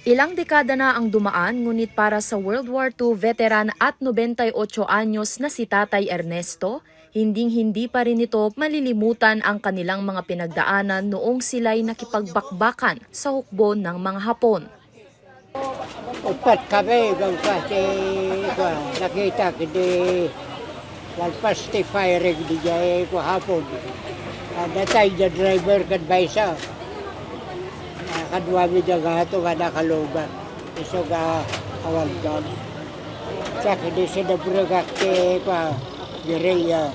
Ilang dekada na ang dumaan ngunit para sa World War II veteran at 98 anyos na si Tatay Ernesto, hinding-hindi pa rin ito malilimutan ang kanilang mga pinagdaanan noong sila'y nakipagbakbakan sa hukbo ng mga Hapon. Upat kami, kasi nakita hindi lalpas ti firing di jay ko hapon. Datay the driver kan baysa. Kadwa mi jaga to kada kaloban. Iso ga awal dam. Sa kidi sa dabragak ti pa guerrilla.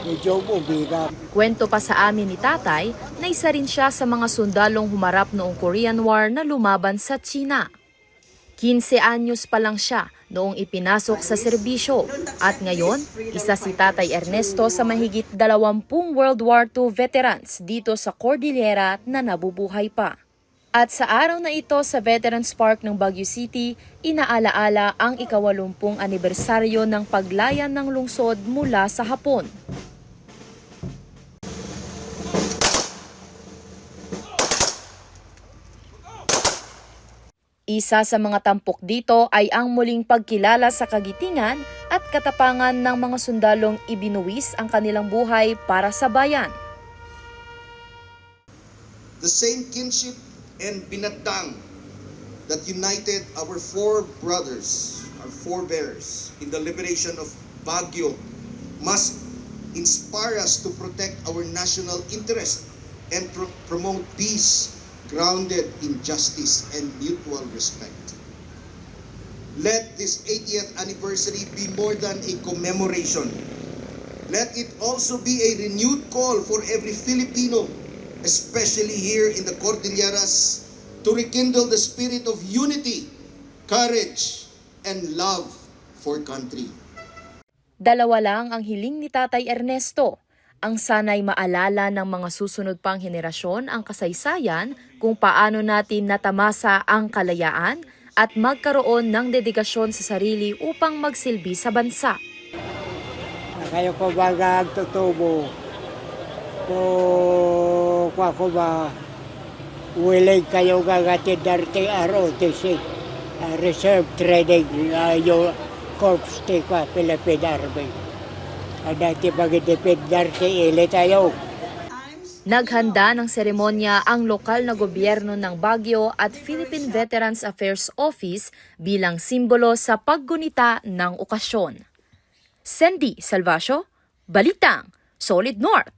Medyo ubiga. Kwento pa sa amin ni Tatay na isa rin siya sa mga sundalong humarap noong Korean War na lumaban sa China. 15 anyos pa lang siya noong ipinasok sa serbisyo at ngayon, isa si Tatay Ernesto sa mahigit 20 World War II veterans dito sa Cordillera na nabubuhay pa. At sa araw na ito sa Veterans Park ng Baguio City, inaalaala ang ika-80 anibersaryo ng paglayan ng lungsod mula sa Hapon. Isa sa mga tampok dito ay ang muling pagkilala sa kagitingan at katapangan ng mga sundalong ibinuwis ang kanilang buhay para sa bayan. The same kinship and binatang that united our four brothers, our forebears in the liberation of Baguio must inspire us to protect our national interest and promote peace grounded in justice and mutual respect. Let this 80th anniversary be more than a commemoration. Let it also be a renewed call for every Filipino, especially here in the Cordilleras, to rekindle the spirit of unity, courage, and love for country. Dalawa lang ang hiling ni Tatay Ernesto, ang sana'y maalala ng mga susunod pang henerasyon ang kasaysayan kung paano natin natamasa ang kalayaan at magkaroon ng dedikasyon sa sarili upang magsilbi sa bansa. Kayo ko baga agtutubo. Kung ako ba willing kayo gagatid darte ROTC, Reserve Trading yung Corps ti kwa Philippine Army. Dati pag-depend darte ili tayo. Naghanda ng seremonya ang lokal na gobyerno ng Baguio at Philippine Veterans Affairs Office bilang simbolo sa paggunita ng okasyon. Sandy Salvacio, Balitang Solid North.